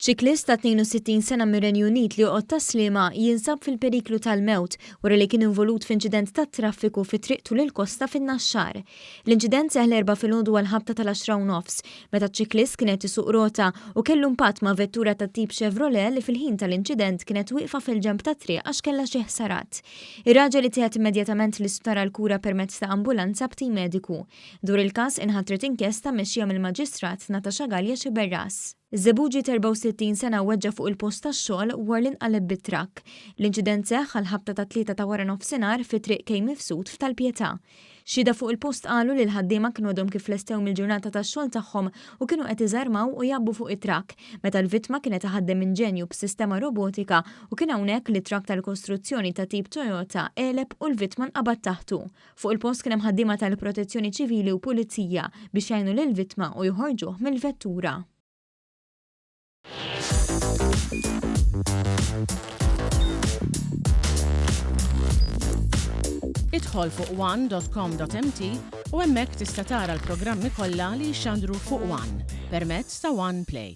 Ċiklist ta' 62 sena mir-Renju Unit li joqgħod taslima jinsab fil-periklu tal-mewt wara li kien involut f'inċident tat-traffiku fit-triq tul il-kosta fin-Naxxar. L-inċident seħħ l-erba' filgħodu għall-ħabta tal-10:30 meta ċiklist kienet isuq rota u kellu impatt ma' vettura ta' tip Chevrolet li fil-ħin tal-inċident kienet wieqfa fil-ġenb tat-triq għax kellha xi ħsarat. Ir-raġel ittieħed immedjatament l-isptara l-kura permezz ta' ambulanza b'tim mediku. Dwar il-każ inħattret inkjesta mexxija mill-Maġistrat Natasha Xiberras. Żebbuġi 64 sena weġġa fuq il-post tax-xogħol wara li inqaleb bit-trakk. L-inċident seħħ għall-ħabta ta' 3 ta' wara nofsinhar fit-triq kien mifsud f'Tal-Pjetà. Xhieda fuq il-post qalu li l-ħaddiema kienu għadhom kif lestew mill-ġurnata tax-xogħol tagħhom u kienu qed iżarmaw u jabbu fuq it-trakk meta l-vittma kienet iħaddem inġenju b'sistema robotika u kien hawnhekk li trakk tal-kostruzzjoni ta' tip Toyota qeleb u l-vittma nqabad taħtu. Fuq il-post kien hemm ħaddiema tal-Protezzjoni Ċivili u Pulizija biex jgħinu lill-vittma u joħorġuh mill-vettura. Idħol fuq one.com.mt u hemmhekk tista' tara l-programmi kollha li jxandru fuq One permezz ta' One Play.